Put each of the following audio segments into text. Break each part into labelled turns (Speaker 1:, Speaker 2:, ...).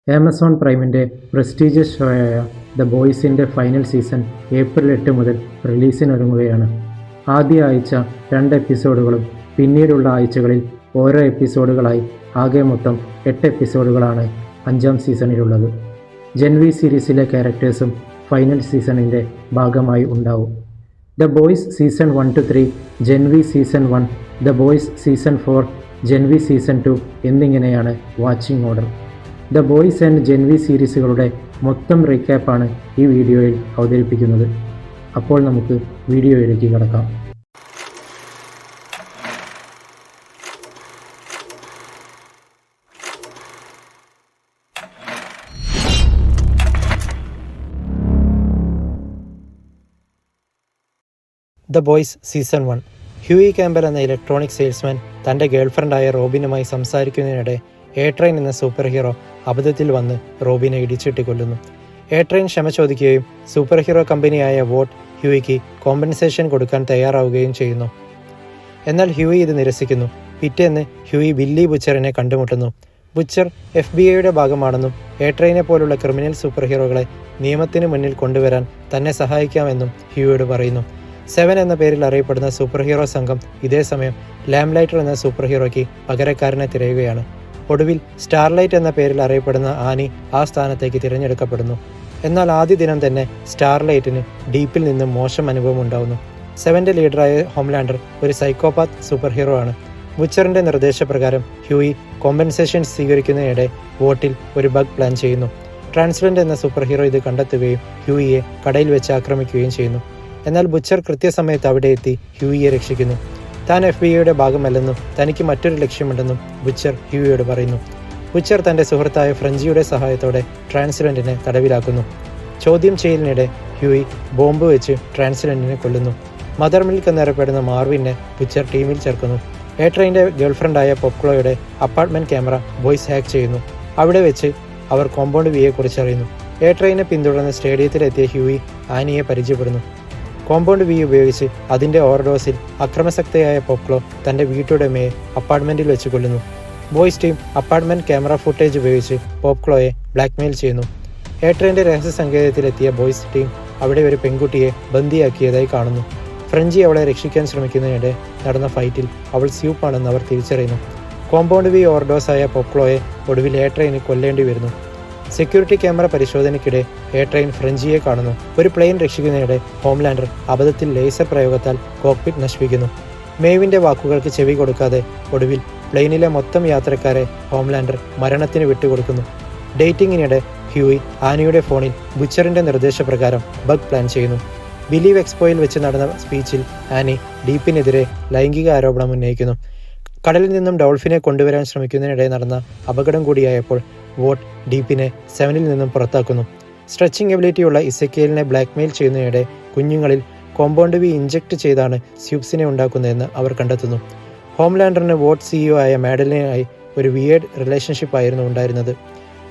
Speaker 1: Amazon പ്രൈമിൻ്റെ prestigious ഷോയായ the ബോയ്സിൻ്റെ ഫൈനൽ സീസൺ ഏപ്രിൽ 8 മുതൽ റിലീസിനൊരുങ്ങുകയാണ്. ആദ്യ ആഴ്ച 2 എപ്പിസോഡുകളും പിന്നീടുള്ള ആഴ്ചകളിൽ ഓരോ എപ്പിസോഡുകളായി ആകെ മൊത്തം 8 എപ്പിസോഡുകളാണ് 5ാം സീസണിലുള്ളത്. ജെൻവി സീരീസിലെ ക്യാരക്ടേഴ്സും ഫൈനൽ സീസണിൻ്റെ ഭാഗമായി ഉണ്ടാവും. The Boys season 1-3, Gen V season 1, The Boys season 4, Gen V season 2 എന്നിങ്ങനെയാണ് watching order. The Boys and Gen V സീരീസുകളുടെ മൊത്തം റീക്യാപ്പാണ് ഈ വീഡിയോയിൽ അവതരിപ്പിക്കുന്നത്. അപ്പോൾ നമുക്ക് വീഡിയോയിലേക്ക് കടക്കാം.
Speaker 2: The Boys season 1. Hughie Campbell എന്ന ഇലക്ട്രോണിക് സെയിൽസ്മാൻ തൻ്റെ ഗേൾഫ്രണ്ടായ റോബിനുമായി സംസാരിക്കുന്നതിനിടെ എ-ട്രെയിൻ എന്ന സൂപ്പർ ഹീറോ അബദ്ധത്തിൽ വന്ന് റോബിനെ ഇടിച്ചിട്ട് കൊല്ലുന്നു. എ-ട്രെയിൻ ക്ഷമ ചോദിക്കുകയും സൂപ്പർ ഹീറോ കമ്പനിയായ വോട്ട് ഹ്യൂയിക്ക് കോമ്പൻസേഷൻ കൊടുക്കാൻ തയ്യാറാവുകയും ചെയ്യുന്നു. എന്നാൽ ഹ്യൂയി ഇത് നിരസിക്കുന്നു. പിറ്റേന്ന് ഹ്യൂയി ബില്ലി ബുച്ചറിനെ കണ്ടുമുട്ടുന്നു. ബുച്ചർ FBI ഭാഗമാണെന്നും എ-ട്രെയിനെ പോലുള്ള ക്രിമിനൽ സൂപ്പർ ഹീറോകളെ നിയമത്തിന് മുന്നിൽ കൊണ്ടുവരാൻ തന്നെ സഹായിക്കാമെന്നും ഹ്യൂയിയോട് പറയുന്നു. 7 എന്ന പേരിൽ അറിയപ്പെടുന്ന സൂപ്പർ ഹീറോ സംഘം ഇതേസമയം ലാംലൈറ്റർ എന്ന സൂപ്പർ ഹീറോയ്ക്ക് പകരക്കാരനെ തിരയുകയാണ്. ഒടുവിൽ സ്റ്റാർലൈറ്റ് എന്ന പേരിൽ അറിയപ്പെടുന്ന ആനി ആ സ്ഥാനത്തേക്ക് തിരഞ്ഞെടുക്കപ്പെടുന്നു. എന്നാൽ ആദ്യ ദിനം തന്നെ സ്റ്റാർലൈറ്റിന് ഡീപ്പിൽ നിന്നും മോശം അനുഭവം ഉണ്ടാവുന്നു. 7ന്റെ ലീഡറായ ഹോംലാൻഡർ ഒരു സൈക്കോപാത്ത് സൂപ്പർ ഹീറോ ആണ്. ബുച്ചറിന്റെ നിർദ്ദേശപ്രകാരം ഹ്യൂയി കോമ്പൻസേഷൻ സ്വീകരിക്കുന്നതിനിടെ വോട്ടിൽ ഒരു ബഗ് പ്ലാൻ ചെയ്യുന്നു. ട്രാൻസ്ലൻഡ് എന്ന സൂപ്പർ ഹീറോ ഇത് കണ്ടെത്തുകയും ഹ്യൂയിയെ കടയിൽ വെച്ച് ആക്രമിക്കുകയും ചെയ്യുന്നു. എന്നാൽ ബുച്ചർ കൃത്യസമയത്ത് അവിടെ എത്തി ഹ്യൂയിയെ രക്ഷിക്കുന്നു. താൻ FBI ഭാഗമല്ലെന്നും തനിക്ക് മറ്റൊരു ലക്ഷ്യമുണ്ടെന്നും ബുച്ചർ ഹ്യൂയിയോട് പറയുന്നു. ബുച്ചർ തൻ്റെ സുഹൃത്തായ ഫ്രഞ്ചിയുടെ സഹായത്തോടെ ട്രാൻസ്ലൻഡിനെ തടവിലാക്കുന്നു. ചോദ്യം ചെയ്യലിനിടെ ഹ്യൂയി ബോംബ് വെച്ച് ട്രാൻസ്ലൻഡിനെ കൊല്ലുന്നു. മദർ മിൽക്ക് എന്നറിയപ്പെടുന്ന മാർവിനെ ബുച്ചർ ടീമിൽ ചേർക്കുന്നു. എ-ട്രെയിൻ്റെ ഗേൾഫ്രണ്ടായ പോപ്ക്ലോയുടെ അപ്പാർട്ട്മെൻറ്റ് ക്യാമറ ബോയ്സ് ഹാക്ക് ചെയ്യുന്നു. അവിടെ വെച്ച് അവർ കോമ്പൗണ്ട് വിയെക്കുറിച്ച് അറിയുന്നു. എ-ട്രെയിനെ പിന്തുടർന്ന് സ്റ്റേഡിയത്തിലെത്തിയ ഹ്യൂയി ആനിയെ പരിചയപ്പെടുന്നു. കോമ്പൗണ്ട് വി ഉപയോഗിച്ച് അതിൻ്റെ ഓവർഡോസിൽ അക്രമസക്തയായ പോപ്ക്ലോ തൻ്റെ വീട്ടുടമയെ അപ്പാർട്ട്മെൻറ്റിൽ വെച്ച് കൊല്ലുന്നു. Boys team apartment camera footage ഉപയോഗിച്ച് പോപ്ക്ലോയെ ബ്ലാക്ക്മെയിൽ ചെയ്യുന്നു. എ-ട്രെയിൻ്റെ രഹസ്യ സങ്കേതത്തിലെത്തിയ ബോയ്സ് ടീം അവിടെ ഒരു പെൺകുട്ടിയെ ബന്ദിയാക്കിയതായി കാണുന്നു. ഫ്രഞ്ചി അവളെ രക്ഷിക്കാൻ ശ്രമിക്കുന്നതിനിടെ നടന്ന ഫൈറ്റിൽ അവൾ സ്യൂപ്പാണെന്ന് അവർ തിരിച്ചറിയുന്നു. കോമ്പൗണ്ട് വി ഓവർഡോസായ പോപ്ക്ലോയെ ഒടുവിൽ എ-ട്രെയിന് കൊല്ലേണ്ടി വരുന്നു. സെക്യൂരിറ്റി ക്യാമറ പരിശോധനയ്ക്കിടെ എ-ട്രെയിൻ ഫ്രഞ്ചിയെ കാണുന്നു. ഒരു പ്ലെയിൻ രക്ഷിക്കുന്നതിനിടെ ഹോംലാൻഡർ അബദ്ധത്തിൽ ലേസർ പ്രയോഗത്താൽ കോക്പിറ്റ് നശിപ്പിക്കുന്നു. മേവിൻ്റെ വാക്കുകൾക്ക് ചെവി കൊടുക്കാതെ ഒടുവിൽ പ്ലെയിനിലെ മൊത്തം യാത്രക്കാരെ ഹോംലാൻഡർ മരണത്തിന് വിട്ടുകൊടുക്കുന്നു. ഡേറ്റിങ്ങിനിടെ ഹ്യൂയി ആനിയുടെ ഫോണിൽ ബുച്ചറിൻ്റെ നിർദ്ദേശപ്രകാരം ബഗ് പ്ലാൻ ചെയ്യുന്നു. ബിലീവ് എക്സ്പോയിൽ വെച്ച് നടന്ന സ്പീച്ചിൽ ആനി ഡീപ്പിനെതിരെ ലൈംഗിക ആരോപണം ഉന്നയിക്കുന്നു. കടലിൽ നിന്നും ഡോൾഫിനെ കൊണ്ടുവരാൻ ശ്രമിക്കുന്നതിനിടെ നടന്ന അപകടം കൂടിയായപ്പോൾ വോട്ട് ഡീപ്പിനെ 7ൽ നിന്നും പുറത്താക്കുന്നു. സ്ട്രെച്ചിങ് എബിലിറ്റിയുള്ള ഇസക്കിയലിനെ ബ്ലാക്ക്മെയിൽ ചെയ്യുന്നതിനിടെ കുഞ്ഞുങ്ങളിൽ കോമ്പൗണ്ട് വി ഇഞ്ചക്ട് ചെയ്താണ് സ്യൂപ്സിനെ ഉണ്ടാക്കുന്നതെന്ന് അവർ കണ്ടെത്തുന്നു. ഹോംലാൻഡറിന് വോട്ട് CEO ആയ മാഡലിനായി ഒരു വിയേർഡ് റിലേഷൻഷിപ്പ് ആയിരുന്നു ഉണ്ടായിരുന്നത്.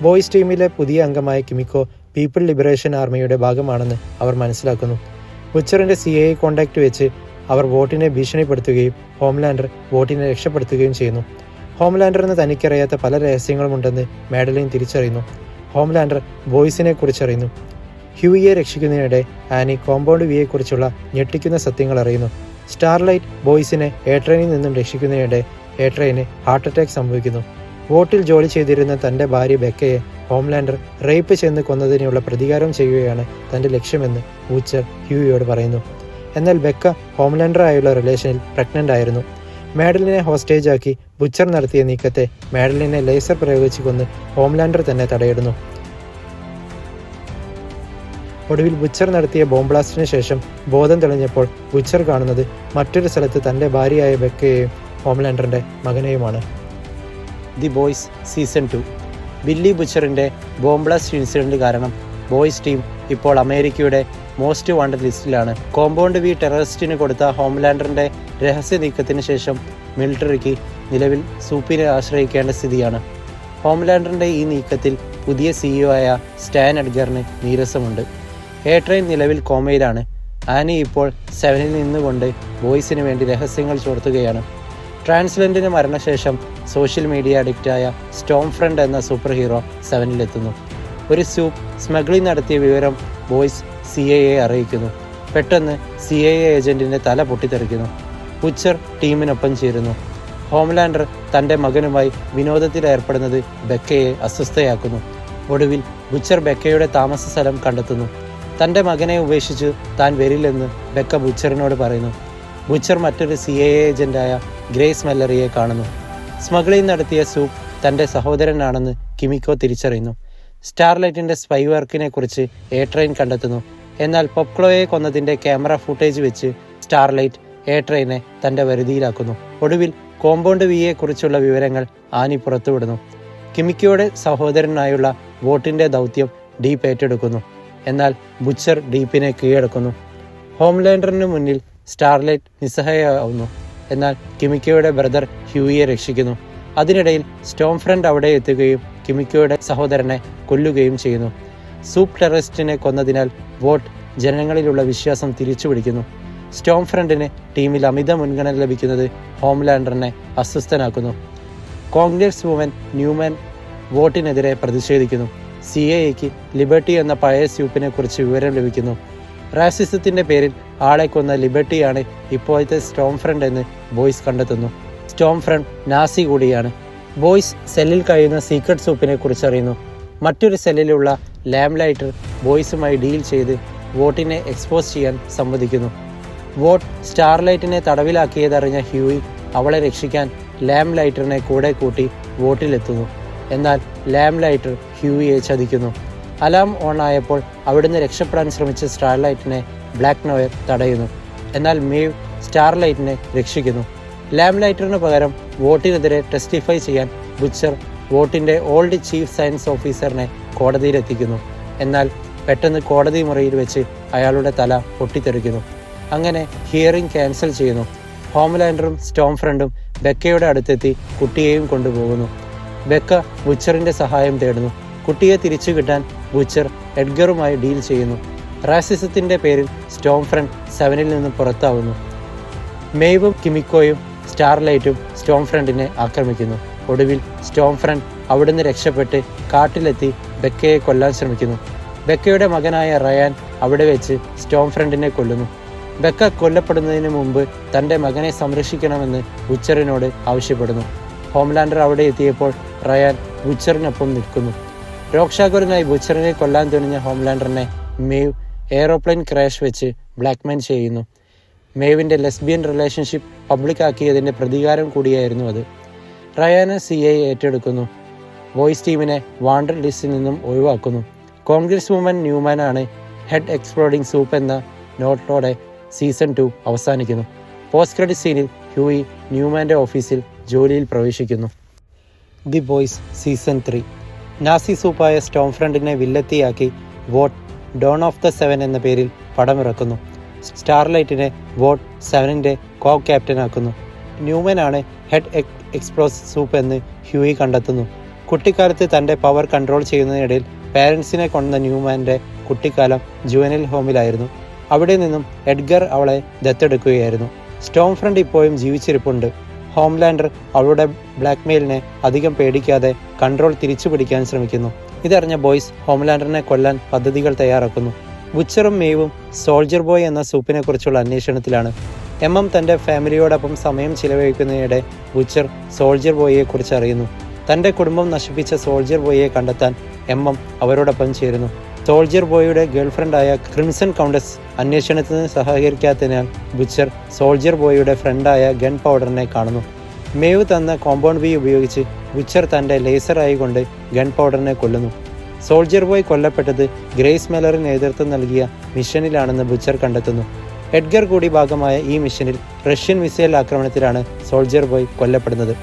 Speaker 2: ബോയ്സ് ടീമിലെ പുതിയ അംഗമായ കിമിക്കോ പീപ്പിൾ ലിബറേഷൻ ആർമിയുടെ ഭാഗമാണെന്ന് അവർ മനസ്സിലാക്കുന്നു. ബുച്ചറിൻ്റെ CIA കോണ്ടാക്ട് വെച്ച് അവർ വോട്ടിനെ ഭീഷണിപ്പെടുത്തുകയും ഹോംലാൻഡർ വോട്ടിനെ രക്ഷപ്പെടുത്തുകയും ചെയ്യുന്നു. ഹോംലാൻഡറിന് തനിക്കറിയാത്ത പല രഹസ്യങ്ങളുമുണ്ടെന്ന് മാഡലിൻ തിരിച്ചറിയുന്നു. ഹോംലാൻഡർ ബോയ്സിനെ കുറിച്ചറിയുന്നു. ഹ്യൂയിയെ രക്ഷിക്കുന്നതിനിടെ ആനി കോമ്പൗണ്ട് വിയെക്കുറിച്ചുള്ള ഞെട്ടിക്കുന്ന സത്യങ്ങൾ അറിയുന്നു. സ്റ്റാർലൈറ്റ് ബോയ്സിനെ എ-ട്രെയിനിൽ നിന്നും രക്ഷിക്കുന്നതിനിടെ എ-ട്രെയിന് ഹാർട്ട് അറ്റാക്ക് സംഭവിക്കുന്നു. വോട്ടിൽ ജോലി ചെയ്തിരുന്ന തൻ്റെ ഭാര്യ ബെക്കയെ ഹോംലാൻഡർ റേപ്പ് ചെന്ന് കൊന്നതിനുള്ള പ്രതികാരം ചെയ്യുകയാണ് തൻ്റെ ലക്ഷ്യമെന്ന് ബുച്ചർ ഹ്യൂയിയോട് പറയുന്നു. എന്നാൽ ബെക്ക ഹോംലാൻഡറായുള്ള റിലേഷനിൽ പ്രഗ്നൻ്റ് ആയിരുന്നു. മാഡലിനെ ഹോസ്റ്റേജാക്കി ബുച്ചർ നടത്തിയ നീക്കത്തെ മാഡലിനെ ലേസർ പ്രയോഗിച്ച് കൊന്ന് ഹോംലാൻഡർ തന്നെ തടയിടുന്നു. ഒടുവിൽ ബുച്ചർ നടത്തിയ ബോംബ് ബ്ലാസ്റ്റിന് ശേഷം ബോധം തെളിഞ്ഞപ്പോൾ ബുച്ചർ കാണുന്നത് മറ്റൊരു സ്ഥലത്ത് തൻ്റെ ഭാര്യയായ ബെക്കയെയും ഹോംലാൻഡറിൻ്റെ മകനെയുമാണ്. The boys season 2. ബില്ലി ബുച്ചറിൻ്റെ ബോംബ് ബ്ലാസ്റ്റ് ഇൻസിഡൻറ്റ് കാരണം ബോയ്സ് ടീം ഇപ്പോൾ അമേരിക്കയുടെ മോസ്റ്റ് വാണ്ടഡ് ലിസ്റ്റിലാണ്. കോമ്പൗണ്ട് വി ടെററിസ്റ്റിന് കൊടുത്ത ഹോംലാൻഡറിൻ്റെ രഹസ്യ നീക്കത്തിന് ശേഷം മിലിറ്ററിക്ക് നിലവിൽ സൂപ്പിനെ ആശ്രയിക്കേണ്ട സ്ഥിതിയാണ്. ഹോംലാൻഡറിൻ്റെ ഈ നീക്കത്തിൽ പുതിയ CEO ആയ സ്റ്റാൻ എഡ്ഗറിന് നീരസമുണ്ട്. എ-ട്രെയിൻ നിലവിൽ കോമയിലാണ്. ആനി ഇപ്പോൾ 7ൽ നിന്നുകൊണ്ട് ബോയ്സിന് വേണ്ടി രഹസ്യങ്ങൾ ചോർത്തുകയാണ്. ട്രാൻസ്ലൻഡിന് മരണശേഷം സോഷ്യൽ മീഡിയ അഡിക്റ്റായ സ്റ്റോം ഫ്രണ്ട് എന്ന സൂപ്പർ ഹീറോ 7-ലെത്തുന്നു. ഒരു സൂപ്പ് സ്മഗ്ലിംഗ് നടത്തിയ വിവരം ബോയ്സ് CIA അറിയിക്കുന്നു. പെട്ടെന്ന് CIA ഏജന്റിന്റെ തല പൊട്ടിത്തെറിക്കുന്നു. ബുച്ചർ ടീമിനൊപ്പം ചേരുന്നു. ഹോംലാൻഡർ തൻ്റെ മകനുമായി വിനോദത്തിൽ ഏർപ്പെടുന്നത് ബെക്കയെ അസ്വസ്ഥയാക്കുന്നു. ഒടുവിൽ ബുച്ചർ ബെക്കയുടെ താമസ സ്ഥലം കണ്ടെത്തുന്നു. തൻ്റെ മകനെ ഉപേക്ഷിച്ച് താൻ വരില്ലെന്ന് ബെക്ക ബുച്ചറിനോട് പറയുന്നു. ബുച്ചർ മറ്റൊരു CIA ഏജന്റായ ഗ്രേസ് മെല്ലറിയെ കാണുന്നു. സ്മഗ്ലിംഗ് നടത്തിയ സൂപ്പ് തൻ്റെ സഹോദരനാണെന്ന് കിമിക്കോ തിരിച്ചറിയുന്നു. സ്റ്റാർലൈറ്റിൻ്റെ സ്പൈ വർക്കിനെ കുറിച്ച് എ-ട്രെയിൻ കണ്ടെത്തുന്നു. എന്നാൽ പോപ്ക്ലോയെ കൊന്നതിൻ്റെ ക്യാമറ ഫുട്ടേജ് വെച്ച് സ്റ്റാർലൈറ്റ് എ-ട്രെയിനെ തൻ്റെ വരുതിയിലാക്കുന്നു. ഒടുവിൽ കോമ്പൗണ്ട് വിയെ കുറിച്ചുള്ള വിവരങ്ങൾ ആനി പുറത്തുവിടുന്നു. കിമിക്കോയുടെ സഹോദരനായുള്ള വോട്ടിൻ്റെ ദൗത്യം ഡീപ്പ് ഏറ്റെടുക്കുന്നു. എന്നാൽ ബുച്ചർ ഡീപ്പിനെ കീഴടക്കുന്നു. ഹോംലാൻഡറിന് മുന്നിൽ സ്റ്റാർലൈറ്റ് നിസ്സഹായമാവുന്നു. എന്നാൽ കിമിക്കോയുടെ ബ്രദർ ഹ്യൂയിയെ രക്ഷിക്കുന്നു. അതിനിടയിൽ സ്റ്റോം ഫ്രണ്ട് അവിടെ എത്തുകയും കിമിക്കോയുടെ സഹോദരനെ കൊല്ലുകയും ചെയ്യുന്നു. സൂപ്പ് ടെററിസ്റ്റിനെ കൊന്നതിനാൽ വോട്ട് ജനങ്ങളിലുള്ള വിശ്വാസം തിരിച്ചുപിടിക്കുന്നു. സ്റ്റോം ഫ്രണ്ടിന് ടീമിൽ അമിത മുൻഗണന ലഭിക്കുന്നത് ഹോംലാൻഡറിനെ അസ്വസ്ഥനാക്കുന്നു. കോൺഗ്രസ് വുമൻ ന്യൂമാൻ വോട്ടിനെതിരെ പ്രതിഷേധിക്കുന്നു. CIAക്ക് ലിബർട്ടി എന്ന പഴയ സ്യൂപ്പിനെ കുറിച്ച് വിവരം ലഭിക്കുന്നു. റാസിസത്തിൻ്റെ പേരിൽ ആളെ കൊന്ന ലിബർട്ടിയാണ് ഇപ്പോഴത്തെ സ്റ്റോം ഫ്രണ്ട് എന്ന് ബോയ്സ് കണ്ടെത്തുന്നു. സ്റ്റോം ഫ്രണ്ട് നാസി കൂടിയാണ്. ബോയ്സ് സെല്ലിൽ കഴിയുന്ന സീക്രട്ട് സൂപ്പിനെ കുറിച്ച് അറിയുന്നു. മറ്റൊരു സെല്ലിലുള്ള ലാംലൈറ്റർ ബോയ്സുമായി ഡീൽ ചെയ്ത് വോട്ടിനെ എക്സ്പോസ് ചെയ്യാൻ സമ്മതിക്കുന്നു. വോട്ട് സ്റ്റാർലൈറ്റിനെ തടവിലാക്കിയതറിഞ്ഞ ഹ്യൂയി അവളെ രക്ഷിക്കാൻ ലാംലൈറ്ററിനെ കൂടെ കൂട്ടി വോട്ടിലെത്തുന്നു. എന്നാൽ ലാംലൈറ്റർ ഹ്യൂയിയെ ചതിക്കുന്നു. അലാം ഓൺ ആയപ്പോൾ അവിടുന്ന് രക്ഷപ്പെടാൻ ശ്രമിച്ച സ്റ്റാർലൈറ്റിനെ ബ്ലാക്ക് നോയർ തടയുന്നു. എന്നാൽ മേവ് സ്റ്റാർലൈറ്റിനെ രക്ഷിക്കുന്നു. ലാംലൈറ്ററിന് പകരം വോട്ടിനെതിരെ ടെസ്റ്റിഫൈ ചെയ്യാൻ ബുച്ചർ വോട്ടിൻ്റെ ഓൾഡ് ചീഫ് സയൻസ് ഓഫീസറിനെ കോടതിയിലെത്തിക്കുന്നു. എന്നാൽ പെട്ടെന്ന് കോടതി മുറിയിൽ വെച്ച് അയാളുടെ തല പൊട്ടിത്തെറിക്കുന്നു. അങ്ങനെ ഹിയറിംഗ് ക്യാൻസൽ ചെയ്യുന്നു. ഹോംലാൻഡറും സ്റ്റോം ഫ്രണ്ടും ബെക്കയുടെ അടുത്തെത്തി കുട്ടിയെയും കൊണ്ടുപോകുന്നു. ബെക്ക ബുച്ചറിൻ്റെ സഹായം തേടുന്നു. കുട്ടിയെ തിരിച്ചു കിട്ടാൻ ബുച്ചർ എഡ്ഗറുമായി ഡീൽ ചെയ്യുന്നു. റാസിസത്തിൻ്റെ പേരിൽ സ്റ്റോം ഫ്രണ്ട് 7-ൽ നിന്ന് പുറത്താവുന്നു. മെയ്വും കിമിക്കോയും സ്റ്റാർലൈറ്റും സ്റ്റോം ഫ്രണ്ടിനെ ആക്രമിക്കുന്നു. ഒടുവിൽ സ്റ്റോം ഫ്രണ്ട് അവിടുന്ന് രക്ഷപ്പെട്ട് കാട്ടിലെത്തി ബെക്കയെ കൊല്ലാൻ ശ്രമിക്കുന്നു. ബെക്കയുടെ മകനായ റയാൻ അവിടെ വെച്ച് സ്റ്റോം ഫ്രണ്ടിനെ കൊല്ലുന്നു. ബെക്ക കൊല്ലപ്പെടുന്നതിന് മുമ്പ് തൻ്റെ മകനെ സംരക്ഷിക്കണമെന്ന് ബുച്ചറിനോട് ആവശ്യപ്പെടുന്നു. ഹോംലാൻഡർ അവിടെ എത്തിയപ്പോൾ റയാൻ ബുച്ചറിനൊപ്പം നിൽക്കുന്നു. രോക്ഷാകുരനായി ബുച്ചറിനെ കൊല്ലാൻ തുനിഞ്ഞ ഹോംലാൻഡറിനെ മേവ് എയറോപ്ലെയിൻ ക്രാഷ് വെച്ച് ബ്ലാക്ക്മെയിൽ ചെയ്യുന്നു. മേവിൻ്റെ ലെസ്ബിയൻ റിലേഷൻഷിപ്പ് പബ്ലിക്കാക്കിയതിൻ്റെ പ്രതികാരം കൂടിയായിരുന്നു അത്. റയാനെ CIA ഏറ്റെടുക്കുന്നു. ബോയ്സ് ടീമിനെ വാണ്ടഡ് ലിസ്റ്റിൽ നിന്നും ഒഴിവാക്കുന്നു. കോൺഗ്രസ് വുമൻ ന്യൂമാനാണ് ഹെഡ് എക്സ്പ്ലോഡിംഗ് സൂപ്പ് എന്ന നോട്ടോടെ സീസൺ 2 അവസാനിക്കുന്നു. പോസ്റ്റ് ക്രെഡിറ്റ് സീനിൽ ഹ്യൂയി ന്യൂമാൻ്റെ ഓഫീസിൽ ജോലിയിൽ പ്രവേശിക്കുന്നു. The boys season 3. നാസി സൂപ്പായ സ്റ്റോം ഫ്രണ്ടിനെ വില്ലത്തിയാക്കി വോട്ട് ഡോൺ ഓഫ് ദ 7 എന്ന പേരിൽ പടമിറക്കുന്നു. സ്റ്റാർലൈറ്റിനെ വോട്ട് 7-ന്റെ കോ ക്യാപ്റ്റനാക്കുന്നു. ന്യൂമാനാണ് ഹെഡ് എക്സ്പ്ലോസ് സൂപ്പ് എന്ന് ഹ്യൂയി കണ്ടെത്തുന്നു. കുട്ടിക്കാലത്ത് തൻ്റെ പവർ കൺട്രോൾ ചെയ്യുന്നതിനിടയിൽ പാരൻസിനെ കൊന്ന ന്യൂമാൻ്റെ കുട്ടിക്കാലം ജുവനൽ ഹോമിലായിരുന്നു. അവിടെ നിന്നും എഡ്ഗർ അവളെ ദത്തെടുക്കുകയായിരുന്നു. സ്റ്റോം ഫ്രണ്ട് ഇപ്പോഴും ജീവിച്ചിരിപ്പുണ്ട്. ഹോംലാൻഡർ അവളുടെ ബ്ലാക്ക്മെയിലിനെ അധികം പേടിക്കാതെ കൺട്രോൾ തിരിച്ചു പിടിക്കാൻ ശ്രമിക്കുന്നു. ഇതറിഞ്ഞ ബോയ്സ് ഹോംലാൻഡറിനെ കൊല്ലാൻ പദ്ധതികൾ തയ്യാറാക്കുന്നു. ബുച്ചറും മേവും സോൾജർ ബോയ് എന്ന സൂപ്പിനെ കുറിച്ചുള്ള അന്വേഷണത്തിലാണ്. തൻ്റെ ഫാമിലിയോടൊപ്പം സമയം ചിലവഴിക്കുന്നതിനിടെ ബുച്ചർ സോൾജർ ബോയിയെ കുറിച്ച് അറിയുന്നു. തൻ്റെ കുടുംബം നശിപ്പിച്ച സോൾജർ ബോയിയെ കണ്ടെത്താൻ അവരോടൊപ്പം ചേരുന്നു. സോൾജർ ബോയിയുടെ ഗേൾഫ്രണ്ടായ ക്രിംസൺ കൗണ്ടസ് അന്വേഷണത്തിന് സഹകരിക്കാത്തതിനാൽ ബുച്ചർ സോൾജർ ബോയിയുടെ ഫ്രണ്ടായ ഗൺ പൗഡറിനെ കാണുന്നു. മേവ് തന്ന കോമ്പൗണ്ട് ബി ഉപയോഗിച്ച് ബുച്ചർ തൻ്റെ ലേസറായി കൊണ്ട് ഗൺ പൗഡറിനെ കൊല്ലുന്നു. സോൾജർ ബോയ് കൊല്ലപ്പെട്ടത് ഗ്രേസ് മെല്ലറി നേതൃത്വം നൽകിയ മിഷനിലാണെന്ന് ബുച്ചർ കണ്ടെത്തുന്നു. എഡ്ഗർ കൂടി ഭാഗമായ ഈ മിഷനിൽ റഷ്യൻ മിസൈൽ ആക്രമണത്തിലാണ് സോൾജർ ബോയ് കൊല്ലപ്പെടുന്നത്.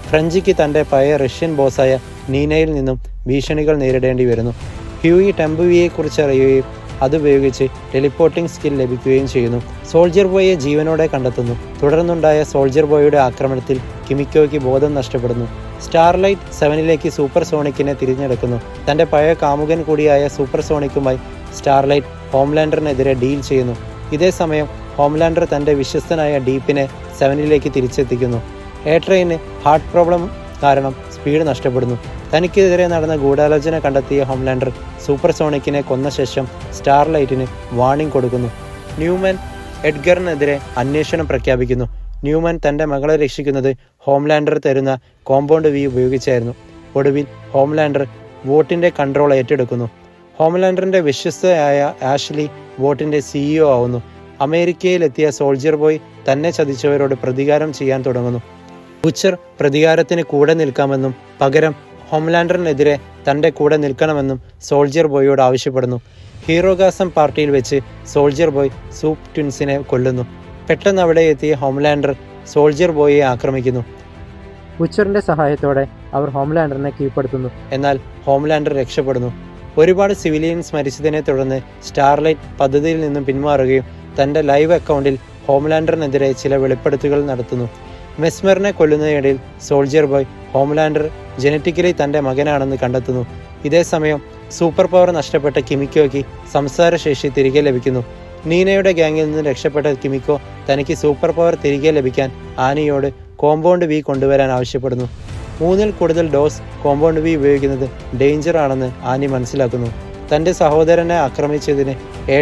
Speaker 2: ഫ്രഞ്ചിക്ക് തൻ്റെ പഴയ റഷ്യൻ ബോസായ നീനയിൽ നിന്നും ഭീഷണികൾ നേരിടേണ്ടി വരുന്നു. ഹ്യൂയി ടെമ്പുവിയെക്കുറിച്ച് അറിയുകയും അതുപയോഗിച്ച് ടെലിപ്പോർട്ടിംഗ് സ്കിൽ ലഭിക്കുകയും ചെയ്യുന്നു. സോൾജർ ബോയെ ജീവനോടെ കണ്ടെത്തുന്നു. തുടർന്നുണ്ടായ സോൾജർ ബോയുടെ ആക്രമണത്തിൽ കിമിക്കോയ്ക്ക് ബോധം നഷ്ടപ്പെടുന്നു. സ്റ്റാർലൈറ്റ് 7-ലേക്ക് സൂപ്പർ സോണിക്കിനെ തിരഞ്ഞെടുക്കുന്നു. തൻ്റെ പഴയ കാമുകൻ കൂടിയായ സൂപ്പർ സോണിക്കുമായി സ്റ്റാർലൈറ്റ് ഹോംലാൻഡറിനെതിരെ ഡീൽ ചെയ്യുന്നു. ഇതേ സമയം ഹോംലാൻഡർ തൻ്റെ വിശ്വസ്തനായ ഡീപ്പിനെ 7-ലേക്ക് തിരിച്ചെത്തിക്കുന്നു. ട്രെയിന് ഹാർട്ട് പ്രോബ്ലം കാരണം സ്പീഡ് നഷ്ടപ്പെടുന്നു. തനിക്കെതിരെ നടന്ന ഗൂഢാലോചന കണ്ടെത്തിയ ഹോംലാൻഡർ സൂപ്പർസോണിക്കിനെ കൊന്ന ശേഷം സ്റ്റാർലൈറ്റിന് വാർണിംഗ് കൊടുക്കുന്നു. ന്യൂമാൻ എഡ്ഗറിനെതിരെ അന്വേഷണം പ്രഖ്യാപിക്കുന്നു. ന്യൂമാൻ തൻ്റെ മകളെ രക്ഷിക്കുന്നത് ഹോംലാൻഡർ തരുന്ന കോമ്പൗണ്ട് വി ഉപയോഗിച്ചായിരുന്നു. ഒടുവിൽ ഹോംലാൻഡർ വോട്ടിൻ്റെ കൺട്രോൾ ഏറ്റെടുക്കുന്നു. ഹോംലാൻഡറിൻ്റെ വിശ്വസ്തയായ ആഷ്ലി വോട്ടിൻ്റെ CEO ആവുന്നു. അമേരിക്കയിലെത്തിയ സോൾജിയർ ബോയ് തന്നെ ചതിച്ചവരോട് പ്രതികാരം ചെയ്യാൻ തുടങ്ങുന്നു. ബുച്ചർ പ്രതികാരത്തിന് കൂടെ നിൽക്കാമെന്നും പകരം ഹോംലാൻഡറിനെതിരെ തൻ്റെ കൂടെ നിൽക്കണമെന്നും സോൾജിയർ ബോയോട് ആവശ്യപ്പെടുന്നു. ഹീറോഗാസം പാർട്ടിയിൽ വെച്ച് സോൾജിയർ ബോയ് സൂപ്പ് ട്വിൻസിനെ കൊല്ലുന്നു. പെട്ടെന്ന് അവിടെ എത്തിയ ഹോംലാൻഡർ സോൾജിയർ ബോയിയെ ആക്രമിക്കുന്നു. ബുച്ചറിൻ്റെ സഹായത്തോടെ അവർ ഹോംലാൻഡറിനെ കീഴ്പ്പെടുത്തുന്നു. എന്നാൽ ഹോംലാൻഡർ രക്ഷപ്പെടുന്നു. ഒരുപാട് സിവിലിയൻസ് മരിച്ചതിനെ തുടർന്ന് സ്റ്റാർലൈറ്റ് പദ്ധതിയിൽ നിന്നും പിന്മാറുകയും തൻ്റെ ലൈവ് അക്കൗണ്ടിൽ ഹോംലാൻഡറിനെതിരെ ചില വെളിപ്പെടുത്തലുകൾ നടത്തുന്നു. മെസ്മറിനെ കൊല്ലുന്നതിനിടയിൽ സോൾജിയർ ബോയ് ഹോംലാൻഡർ ജനറ്റിക്കലി തൻ്റെ മകനാണെന്ന് കണ്ടെത്തുന്നു. ഇതേസമയം സൂപ്പർ പവർ നഷ്ടപ്പെട്ട കിമിക്കോയ്ക്ക് സംസാരശേഷി തിരികെ ലഭിക്കുന്നു. നീനയുടെ ഗ്യാങ്ങിൽ നിന്ന് രക്ഷപ്പെട്ട കിമിക്കോ തനിക്ക് സൂപ്പർ പവർ തിരികെ ലഭിക്കാൻ ആനിയോട് കോമ്പൗണ്ട് വി കൊണ്ടുവരാൻ ആവശ്യപ്പെടുന്നു. 3-ൽ കൂടുതൽ ഡോസ് കോമ്പൗണ്ട് വി ഉപയോഗിക്കുന്നത് ഡേഞ്ചർ ആണെന്ന് ആനി മനസ്സിലാക്കുന്നു. തൻ്റെ സഹോദരനെ ആക്രമിച്ചതിന്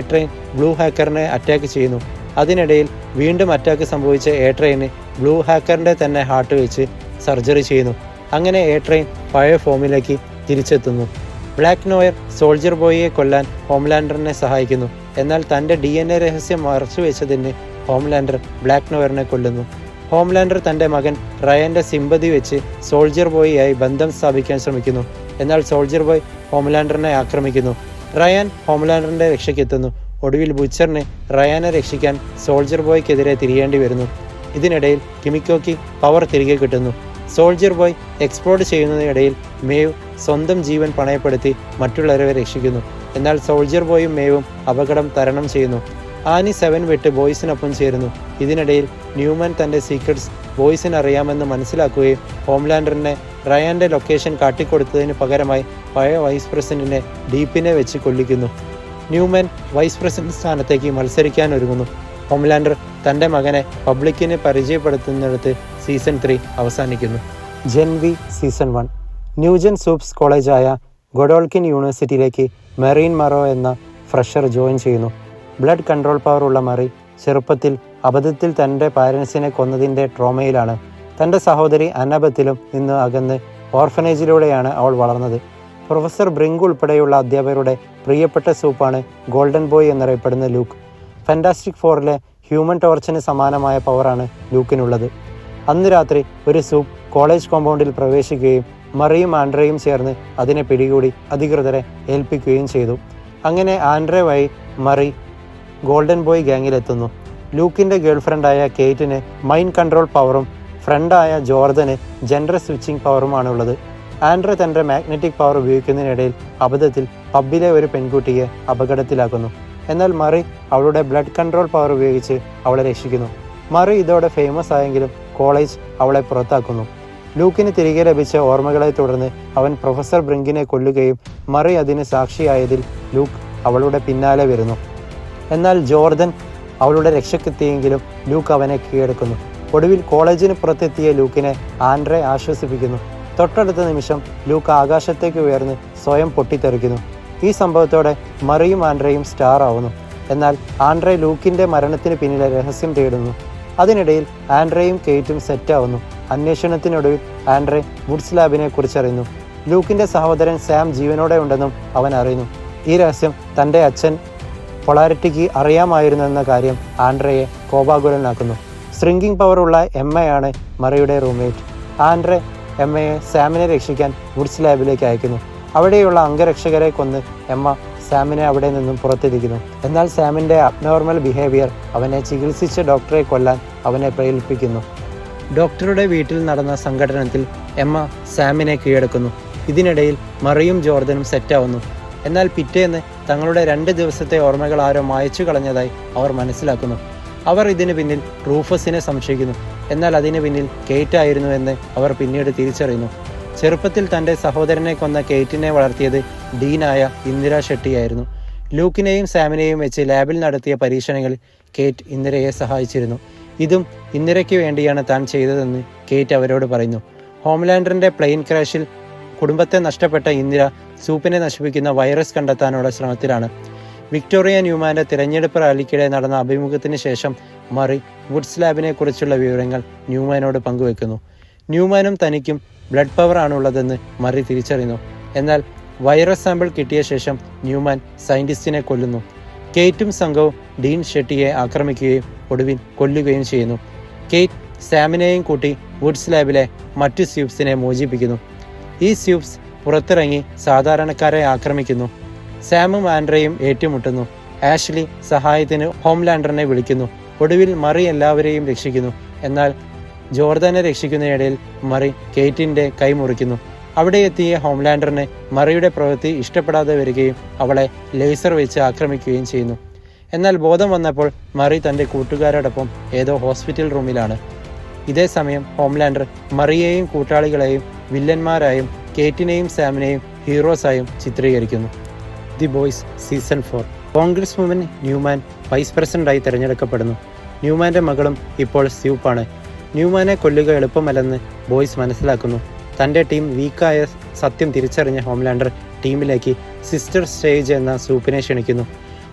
Speaker 2: ട്രെയിൻ ബ്ലൂ ഹാക്കറിനെ അറ്റാക്ക് ചെയ്യുന്നു. അതിനിടയിൽ വീണ്ടും അറ്റാക്ക് സംഭവിച്ച ട്രെയിന് ബ്ലൂ ഹാക്കറിൻ്റെ തന്നെ ഹാർട്ട് വെച്ച് സർജറി ചെയ്യുന്നു. അങ്ങനെ ട്രെയിൻ പഴയ ഫോമിലേക്ക് തിരിച്ചെത്തുന്നു. ബ്ലാക്ക് നോയർ സോൾജിയർ ബോയിയെ കൊല്ലാൻ ഹോംലാൻഡറിനെ സഹായിക്കുന്നു. എന്നാൽ തൻ്റെ DNA രഹസ്യം മറച്ചുവെച്ചതിന് ഹോംലാൻഡർ ബ്ലാക്ക് നോയറിനെ കൊല്ലുന്നു. ഹോംലാൻഡർ തൻ്റെ മകൻ റയൻ്റെ സിമ്പതി വെച്ച് സോൾജിയർ ബോയിയായി ബന്ധം സ്ഥാപിക്കാൻ ശ്രമിക്കുന്നു. എന്നാൽ സോൾജിയർ ബോയ് ഹോംലാൻഡറിനെ ആക്രമിക്കുന്നു. റയാൻ ഹോംലാൻഡറിൻ്റെ രക്ഷയ്ക്കെത്തുന്നു. ഒടുവിൽ ബുച്ചറിന് റയാനെ രക്ഷിക്കാൻ സോൾജിയർ ബോയ്ക്കെതിരെ തിരിയേണ്ടി വരുന്നു. ഇതിനിടയിൽ കിമിക്കോയ്ക്ക് പവർ തിരികെ കിട്ടുന്നു. സോൾജിയർ ബോയ് എക്സ്പ്ലോഡ് ചെയ്യുന്നതിനിടയിൽ മേവ് സ്വന്തം ജീവൻ പണയപ്പെടുത്തി മറ്റുള്ളവരെ രക്ഷിക്കുന്നു. എന്നാൽ സോൾജിയർ ബോയും മേവും അപകടം തരണം ചെയ്യുന്നു. ആനി 7 വിട്ട് ബോയ്സിനൊപ്പം ചേരുന്നു. ഇതിനിടയിൽ ന്യൂമാൻ തൻ്റെ സീക്രട്സ് ബോയ്സിന് അറിയാമെന്ന് മനസ്സിലാക്കുകയും ഹോംലാൻഡറിനെ റയാൻ്റെ ലൊക്കേഷൻ കാട്ടിക്കൊടുത്തതിന് പകരമായി പഴയ വൈസ് പ്രസിഡന്റിനെ ഡീപ്പിനെ വെച്ച് കൊല്ലിക്കുന്നു. ന്യൂമാൻ വൈസ് പ്രസിഡന്റ് സ്ഥാനത്തേക്ക് മത്സരിക്കാൻ ഒരുങ്ങുന്നു. ഹോംലാൻഡർ തൻ്റെ മകനെ പബ്ലിക്കിന് പരിചയപ്പെടുത്തുന്നിടത്ത് സീസൺ 3 അവസാനിക്കുന്നു. Gen V season 1. New gen supes കോളേജായ ഗൊഡോൾക്കിൻ യൂണിവേഴ്സിറ്റിയിലേക്ക് മെറീൻ മറോ എന്ന ഫ്രഷർ ജോയിൻ ചെയ്യുന്നു. ബ്ലഡ് കൺട്രോൾ പവർ ഉള്ള മറി ചെറുപ്പത്തിൽ അബദ്ധത്തിൽ തൻ്റെ പാരൻസിനെ കൊന്നതിൻ്റെ ട്രോമയിലാണ്. തൻ്റെ സഹോദരി അന്നബത്തിലും നിന്ന് അകന്ന് ഓർഫനേജിലൂടെയാണ് അവൾ വളർന്നത്. പ്രൊഫസർ ബ്രിങ്ക് ഉൾപ്പെടെയുള്ള അധ്യാപകരുടെ പ്രിയപ്പെട്ട സൂപ്പാണ് ഗോൾഡൻ ബോയ് എന്നറിയപ്പെടുന്ന ലൂക്ക്. ഫാന്റാസ്റ്റിക് ഫോറിലെ ഹ്യൂമൻ ടോർച്ചിന് സമാനമായ പവറാണ് ലൂക്കിനുള്ളത്. അന്ന് രാത്രി ഒരു സൂപ്പ് കോളേജ് കോമ്പൗണ്ടിൽ പ്രവേശിക്കുകയും മറിയും ആൻഡ്രയും ചേർന്ന് അതിനെ പിടികൂടി അധികൃതരെ ഏൽപ്പിക്കുകയും ചെയ്തു. അങ്ങനെ ആൻഡ്രെ വഴി മറി ഗോൾഡൻ ബോയ് ഗ്യാങ്ങിലെത്തുന്നു. ലൂക്കിൻ്റെ ഗേൾഫ്രണ്ടായ കേറ്റിന് മൈൻഡ് കൺട്രോൾ പവറും ഫ്രണ്ടായ ജോർദന് ജെൻഡർ സ്വിച്ചിങ് പവറുമാണുള്ളത്. ആൻഡ്രെ തൻ്റെ മാഗ്നറ്റിക് പവർ ഉപയോഗിക്കുന്നതിനിടയിൽ അബദ്ധത്തിൽ പബ്ബിലെ ഒരു പെൺകുട്ടിയെ അപകടത്തിലാക്കുന്നു. എന്നാൽ മറി അവളുടെ ബ്ലഡ് കൺട്രോൾ പവർ ഉപയോഗിച്ച് അവളെ രക്ഷിക്കുന്നു. മറി ഇതോടെ ഫേമസ് ആയെങ്കിലും കോളേജ് അവളെ പുറത്താക്കുന്നു. ലൂക്കിന് തിരികെ ലഭിച്ച ഓർമ്മകളെ തുടർന്ന് അവൻ പ്രൊഫസർ ബ്രിങ്കിനെ കൊല്ലുകയും മറി അതിന് സാക്ഷിയായതിൽ ലൂക്ക് അവളുടെ പിന്നാലെ വരുന്നു. എന്നാൽ ജോർദൻ അവളുടെ രക്ഷക്കെത്തിയെങ്കിലും ലൂക്ക് അവനെ കീഴടക്കുന്നു. ഒടുവിൽ കോളേജിന് പുറത്തെത്തിയ ലൂക്കിനെ ആൻഡ്രെ ആശ്വസിപ്പിക്കുന്നു. തൊട്ടടുത്ത നിമിഷം ലൂക്ക് ആകാശത്തേക്ക് ഉയർന്ന് സ്വയം പൊട്ടിത്തെറിക്കുന്നു. ഈ സംഭവത്തോടെ മറിയും ആൻഡ്രയും സ്റ്റാർ ആവുന്നു. എന്നാൽ ആൻഡ്രെ ലൂക്കിൻ്റെ മരണത്തിന് പിന്നിലെ രഹസ്യം തേടുന്നു. അതിനിടയിൽ ആൻഡ്രയും കേറ്റും സെറ്റാവുന്നു. അന്വേഷണത്തിനൊടുവിൽ ആൻഡ്രെ വുഡ്സ് ലാബിനെ കുറിച്ചറിയുന്നു. ലൂക്കിൻ്റെ സഹോദരൻ സാം ജീവനോടെ ഉണ്ടെന്നും അവൻ അറിയുന്നു. ഈ രഹസ്യം തൻ്റെ അച്ഛൻ പൊളാരിറ്റിക്ക് അറിയാമായിരുന്നെന്ന കാര്യം ആൻഡ്രയെ കോപാകുലനാക്കുന്നു. ശ്രിങ്കിങ് പവറുള്ള എമ്മയാണ് മറിയുടെ റൂംമേറ്റ്. ആൻഡ്രെ എമ്മയെ സാമിനെ രക്ഷിക്കാൻ വുഡ്സ് ലാബിലേക്ക് അയക്കുന്നു. അവിടെയുള്ള അംഗരക്ഷകരെ കൊന്ന് എമ്മ സാമിനെ അവിടെ നിന്നും പുറത്തിരിക്കുന്നു. എന്നാൽ സാമിൻ്റെ അബ്നോർമൽ ബിഹേവിയർ അവനെ ചികിത്സിച്ച ഡോക്ടറെ കൊല്ലാൻ അവനെ പ്രേരിപ്പിക്കുന്നു. ഡോക്ടറുടെ വീട്ടിൽ നടന്ന സംഘടനത്തിൽ എമ്മ സാമിനെ കീഴടക്കുന്നു. ഇതിനിടയിൽ മറിയും ജോർദനും സെറ്റാവുന്നു. എന്നാൽ പിറ്റേന്ന് തങ്ങളുടെ 2 ദിവസത്തെ ഓർമ്മകൾ ആരോ മായച്ചു കളഞ്ഞതായി അവർ മനസ്സിലാക്കുന്നു. അവർ ഇതിന് പിന്നിൽ റൂഫസിനെ സംശയിക്കുന്നു. എന്നാൽ അതിന് പിന്നിൽ കേറ്റ് ആയിരുന്നുവെന്ന് അവർ പിന്നീട് തിരിച്ചറിയുന്നു. ചെറുപ്പത്തിൽ തൻ്റെ സഹോദരനെ കൊന്ന കേറ്റിനെ വളർത്തിയത് ഡീനായ ഇന്ദിര ഷെട്ടിയായിരുന്നു. ലൂക്കിനെയും സാമിനെയും വെച്ച് ലാബിൽ നടത്തിയ പരീക്ഷണങ്ങളിൽ കേറ്റ് ഇന്ദിരയെ സഹായിച്ചിരുന്നു. ഇതും ഇന്ദിരയ്ക്ക് വേണ്ടിയാണ് താൻ ചെയ്തതെന്ന് കേറ്റ് അവരോട് പറയുന്നു. ഹോംലാൻഡറിന്റെ പ്ലെയിൻ ക്രാഷിൽ കുടുംബത്തെ നഷ്ടപ്പെട്ട ഇന്ദിര സൂപ്പിനെ നശിപ്പിക്കുന്ന വൈറസ് കണ്ടെത്താനുള്ള ശ്രമത്തിലാണ്. വിക്ടോറിയ ന്യൂമാന്റെ തിരഞ്ഞെടുപ്പ് റാലിക്കിടെ നടന്ന അഭിമുഖത്തിന് ശേഷം മറി വുഡ്സ് ലാബിനെ കുറിച്ചുള്ള വിവരങ്ങൾ ന്യൂമാനോട് പങ്കുവെക്കുന്നു. ന്യൂമാനും തനിക്കും ബ്ലഡ് പവർ ആണുള്ളതെന്ന് മറി തിരിച്ചറിയുന്നു. എന്നാൽ വൈറസ് സാമ്പിൾ കിട്ടിയ ശേഷം ന്യൂമാൻ സയന്റിസ്റ്റിനെ കൊല്ലുന്നു. കേറ്റും സംഘവും ഡീൻ ഷെട്ടിയെ ആക്രമിക്കുകയും ഒടുവിൽ കൊല്ലുകയും ചെയ്യുന്നു. കേറ്റ് സാമിനെയും കൂട്ടി വുഡ്സ് ലാബിലെ മറ്റു സ്യൂപ്സിനെ മോചിപ്പിക്കുന്നു. ഈ സ്യൂപ്സ് പുറത്തിറങ്ങി സാധാരണക്കാരെ ആക്രമിക്കുന്നു. സാമും ആൻഡ്രയും ഏറ്റുമുട്ടുന്നു. ആഷ്ലി സഹായത്തിന് ഹോംലാൻഡറിനെ വിളിക്കുന്നു. ഒടുവിൽ മറി എല്ലാവരെയും രക്ഷിക്കുന്നു. എന്നാൽ ജോർദാനെ രക്ഷിക്കുന്നതിനിടയിൽ മറി കേറ്റിന്റെ കൈ മുറിക്കുന്നു. അവിടെ എത്തിയ ഹോംലാൻഡറിന് മറിയുടെ പ്രവൃത്തി ഇഷ്ടപ്പെടാതെ വരികയും അവളെ ലേസർ വെച്ച് ആക്രമിക്കുകയും ചെയ്യുന്നു. എന്നാൽ ബോധം വന്നപ്പോൾ മറി തന്റെ കൂട്ടുകാരോടൊപ്പം ഏതോ ഹോസ്പിറ്റൽ റൂമിലാണ്. ഇതേ സമയം ഹോംലാൻഡർ മറിയെയും കൂട്ടാളികളെയും വില്ലന്മാരായും കേറ്റിനെയും സാമിനെയും ഹീറോസായും ചിത്രീകരിക്കുന്നു. The boys season 4. Congress woman Neuman vice പ്രസിഡന്റായി തിരഞ്ഞെടുക്കപ്പെടുന്നു. ന്യൂമാന്റെ മകളും ഇപ്പോൾ സ്യൂപ്പാണ്. ന്യൂമാനെ കൊല്ലുക എളുപ്പമല്ലെന്ന് ബോയ്സ് മനസ്സിലാക്കുന്നു. തൻ്റെ ടീം വീക്കായ സത്യം തിരിച്ചറിഞ്ഞ ഹോംലാൻഡർ ടീമിലേക്ക് സിസ്റ്റർ സ്റ്റേജ് എന്ന സൂപ്പിനെ ക്ഷണിക്കുന്നു.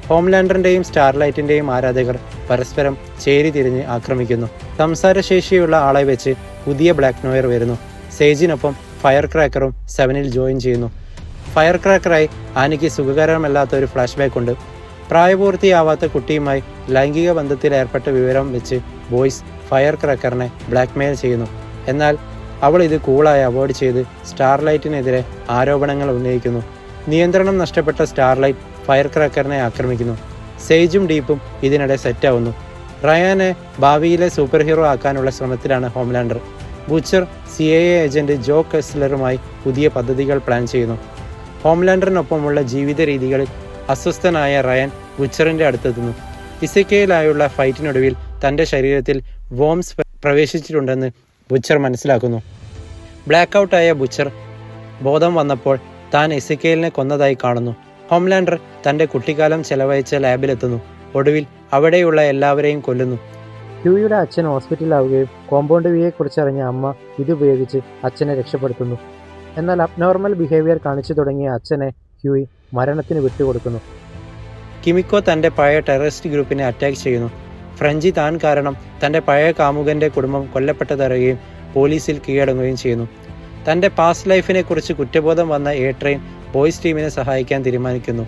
Speaker 2: ഹോംലാൻഡറിൻ്റെയും സ്റ്റാർലൈറ്റിൻ്റെയും ആരാധകർ പരസ്പരം ചേരി തിരിഞ്ഞ് ആക്രമിക്കുന്നു. സംസാരശേഷിയുള്ള ആളെ വെച്ച് പുതിയ ബ്ലാക്ക് നോയർ വരുന്നു. സേജിനൊപ്പം ഫയർ ക്രാക്കറും 7-ൽ ജോയിൻ ചെയ്യുന്നു. ഫയർ ക്രാക്കറായി ആനിക്ക് സുഖകരമല്ലാത്ത ഒരു ഫ്ലാഷ് ബാക്ക് ഉണ്ട്. പ്രായപൂർത്തിയാവാത്ത കുട്ടിയുമായി ലൈംഗിക ബന്ധത്തിൽ ഏർപ്പെട്ട വിവരം വെച്ച് ബോയ്സ് ഫയർ ക്രാക്കറിനെ ബ്ലാക്ക്മെയിൽ ചെയ്യുന്നു. എന്നാൽ അവൾ ഇത് കൂളായി അവോയ്ഡ് ചെയ്ത് സ്റ്റാർലൈറ്റിനെതിരെ ആരോപണങ്ങൾ ഉന്നയിക്കുന്നു. നിയന്ത്രണം നഷ്ടപ്പെട്ട സ്റ്റാർലൈറ്റ് ഫയർ ക്രാക്കറിനെ ആക്രമിക്കുന്നു. സേജും ഡീപ്പും ഇതിനിടെ സെറ്റാവുന്നു. റയാനെ ഭാവിയിലെ സൂപ്പർ ഹീറോ ആക്കാനുള്ള ശ്രമത്തിലാണ് ഹോംലാൻഡർ. ബുച്ചർ CIA ഏജന്റ് ജോ കെസ്ലറുമായി പുതിയ പദ്ധതികൾ പ്ലാൻ ചെയ്യുന്നു. ഹോംലാൻഡറിനൊപ്പമുള്ള ജീവിത രീതികളിൽ അസ്വസ്ഥനായ റയൻ ബുച്ചറിന്റെ അടുത്തെത്തുന്നു. ഇസക്കേലായുള്ള ഫൈറ്റിനൊടുവിൽ തന്റെ ശരീരത്തിൽ വോംസ് പ്രവേശിച്ചിട്ടുണ്ടെന്ന് ബുച്ചർ മനസ്സിലാക്കുന്നു. ബ്ലാക്ക് ഔട്ടായ ബുച്ചർ ബോധം വന്നപ്പോൾ താൻ എസക്കേലിനെ കൊന്നതായി കാണുന്നു. ഹോംലാൻഡർ തന്റെ കുട്ടിക്കാലം ചെലവഴിച്ച ലാബിലെത്തുന്നു. ഒടുവിൽ അവിടെയുള്ള എല്ലാവരെയും കൊല്ലുന്നു.
Speaker 1: ഹ്യൂയുടെ അച്ഛൻ ഹോസ്പിറ്റലിലാവുകയും കോമ്പൗണ്ട് വിയെക്കുറിച്ചറിഞ്ഞ അമ്മ ഇതുപയോഗിച്ച് അച്ഛനെ രക്ഷപ്പെടുത്തുന്നു. എന്നാൽ അബ്നോർമൽ ബിഹേവിയർ കാണിച്ചു തുടങ്ങിയ അച്ഛനെ ഹ്യൂയി മരണത്തിന് വിട്ടുകൊടുക്കുന്നു.
Speaker 2: കിമിക്കോ തന്റെ പഴയ ടെററിസ്റ്റ് ഗ്രൂപ്പിനെ അറ്റാക്ക് ചെയ്യുന്നു. ഫ്രഞ്ചി താൻ കാരണം തന്റെ പഴയ കാമുകന്റെ കുടുംബം കൊല്ലപ്പെട്ടതറിയുകയും പോലീസിൽ കീഴടങ്ങുകയും ചെയ്യുന്നു. തന്റെ പാസ്റ്റ് ലൈഫിനെ കുറിച്ച് കുറ്റബോധം വന്ന A-Train ബോയ്സ് ടീമിനെ സഹായിക്കാൻ തീരുമാനിക്കുന്നു.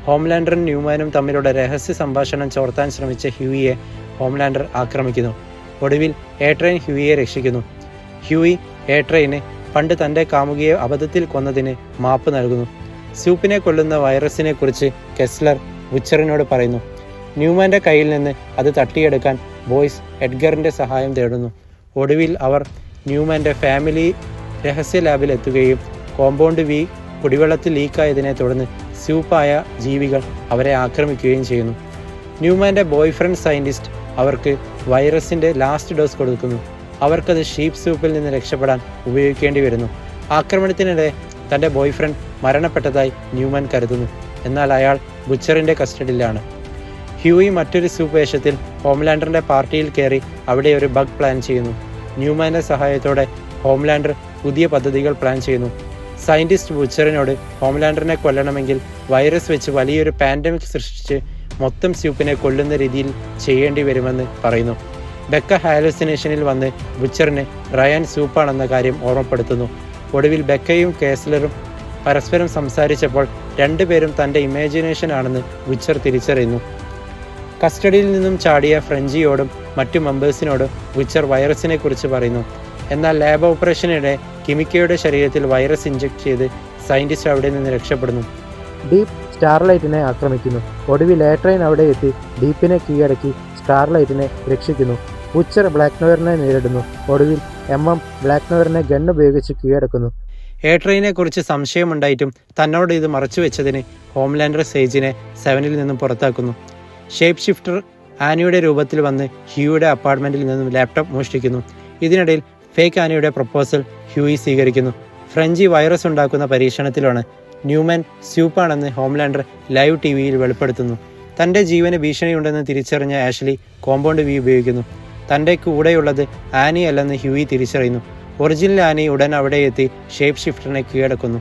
Speaker 2: ഹോംലാൻഡറും ന്യൂമാനും തമ്മിലുള്ള രഹസ്യ സംഭാഷണം ചോർത്താൻ ശ്രമിച്ച ഹ്യൂയിയെ ഹോംലാൻഡർ ആക്രമിക്കുന്നു. ഒടുവിൽ A-Train ഹ്യൂയിയെ രക്ഷിക്കുന്നു. ഹ്യൂയി A-Train പണ്ട് തന്റെ കാമുകിയെ അബദ്ധത്തിൽ കൊന്നതിന് മാപ്പ് നൽകുന്നു. സൂപ്പിനെ കൊല്ലുന്ന വൈറസിനെ കുറിച്ച് കെസ്ലർ ബുച്ചറിനോട് പറയുന്നു. ന്യൂമാന്റെ കയ്യിൽ നിന്ന് അത് തട്ടിയെടുക്കാൻ ബോയ്സ് എഡ്ഗറിന്റെ സഹായം തേടുന്നു. ഒടുവിൽ അവർ ന്യൂമാന്റെ ഫാമിലി രഹസ്യ ലാബിൽ എത്തുകയും കോമ്പൗണ്ട് വി കുടിവെള്ളത്തിൽ ലീക്കായതിനെ തുടർന്ന് സ്യൂപ്പായ ജീവികൾ അവരെ ആക്രമിക്കുകയും ചെയ്യുന്നു. ന്യൂമാന്റെ ബോയ്ഫ്രണ്ട് സയന്റിസ്റ്റ് അവർക്ക് വൈറസിന്റെ ലാസ്റ്റ് ഡോസ് കൊടുക്കുന്നു. അവർക്കത് ഷീപ്പ് സൂപ്പിൽ നിന്ന് രക്ഷപ്പെടാൻ ഉപയോഗിക്കേണ്ടി വരുന്നു. ആക്രമണത്തിനിടെ തന്റെ ബോയ്ഫ്രണ്ട് മരണപ്പെട്ടതായി ന്യൂമാൻ കരുതുന്നു. എന്നാൽ അയാൾ ബുച്ചറിന്റെ കസ്റ്റഡിയിലാണ്. ഹ്യൂയി മറ്റൊരു സൂപ്പ് വേഷത്തിൽ ഹോംലാൻഡറിന്റെ പാർട്ടിയിൽ കയറി അവിടെ ഒരു ബഗ് പ്ലാൻ ചെയ്യുന്നു. ന്യൂമാന്റെ സഹായത്തോടെ ഹോംലാൻഡർ പുതിയ പദ്ധതികൾ പ്ലാൻ ചെയ്യുന്നു. സയന്റിസ്റ്റ് ബുച്ചറിനോട് ഹോംലാൻഡറിനെ കൊല്ലണമെങ്കിൽ വൈറസ് വെച്ച് വലിയൊരു പാൻഡമിക് സൃഷ്ടിച്ച് മൊത്തം സ്യൂപ്പിനെ കൊല്ലുന്ന രീതിയിൽ ചെയ്യേണ്ടി വരുമെന്ന് പറയുന്നു. ബെക്ക ഹാലുസിനേഷനിൽ വന്ന് ബുച്ചറിന് റയാൻ സൂപ്പാണെന്ന കാര്യം ഓർമ്മപ്പെടുത്തുന്നു. ഒടുവിൽ ബെക്കയും കേസ്ലറും പരസ്പരം സംസാരിച്ചപ്പോൾ രണ്ടുപേരും തൻ്റെ ഇമാജിനേഷൻ ആണെന്ന് ബുച്ചർ തിരിച്ചറിയുന്നു. കസ്റ്റഡിയിൽ നിന്നും ചാടിയ ഫ്രഞ്ചിയോടും മറ്റു മെമ്പേഴ്സിനോടും ബുച്ചർ വൈറസിനെ കുറിച്ച് പറയുന്നു. എന്നാൽ ലാബ് ഓപ്പറേഷനിടെ കിമിക്കയുടെ ശരീരത്തിൽ വൈറസ് ഇഞ്ചക്ട് ചെയ്ത് സയന്റിസ്റ്റ് അവിടെ നിന്ന് രക്ഷപ്പെടുന്നു.
Speaker 1: ഡീപ്പ് സ്റ്റാർലൈറ്റിനെ ആക്രമിക്കുന്നു. ഒടുവിൽ A-Train അവിടെ എത്തി ഡീപ്പിനെ കീഴടക്കി സ്റ്റാർലൈറ്റിനെ രക്ഷിക്കുന്നു. ബുച്ചർ ബ്ലാക്ക് നോയറിനെ നേരിടുന്നു. ഒടുവിൽ MM ബ്ലാക്ക് നോയറിനെ ഗൺ ഉപയോഗിച്ച് കീഴടക്കുന്നു.
Speaker 2: A-Trainനെ കുറിച്ച് സംശയമുണ്ടായിട്ടും തന്നോട് ഇത് മറച്ചുവെച്ചതിന് ഹോംലാൻഡർ സേജിനെ 7-ൽ നിന്നും പുറത്താക്കുന്നു. ഷേപ്പ് ഷിഫ്റ്റർ ആനിയുടെ രൂപത്തിൽ വന്ന് ഹ്യൂയുടെ അപ്പാർട്ട്മെന്റിൽ നിന്നും ലാപ്ടോപ്പ് മോഷ്ടിക്കുന്നു. ഇതിനിടയിൽ ഫേക്ക് ആനിയുടെ പ്രപ്പോസൽ ഹ്യൂയി സ്വീകരിക്കുന്നു. ഫ്രഞ്ചി വൈറസ് ഉണ്ടാക്കുന്ന പരീക്ഷണത്തിലാണ്. ന്യൂമാൻ സ്യൂപ്പാണെന്ന് ഹോംലാൻഡർ ലൈവ് TV-യിൽ വെളിപ്പെടുത്തുന്നു. തൻ്റെ ജീവന് ഭീഷണിയുണ്ടെന്ന് തിരിച്ചറിഞ്ഞ ആഷ്ലി കോമ്പൗണ്ട് വി ഉപയോഗിക്കുന്നു. തൻ്റെ കൂടെയുള്ളത് ആനി അല്ലെന്ന് ഹ്യൂയി തിരിച്ചറിയുന്നു. ഒറിജിനൽ ആനി ഉടൻ അവിടെ എത്തി ഷേപ്പ് ഷിഫ്റ്ററിനെ കീഴടക്കുന്നു.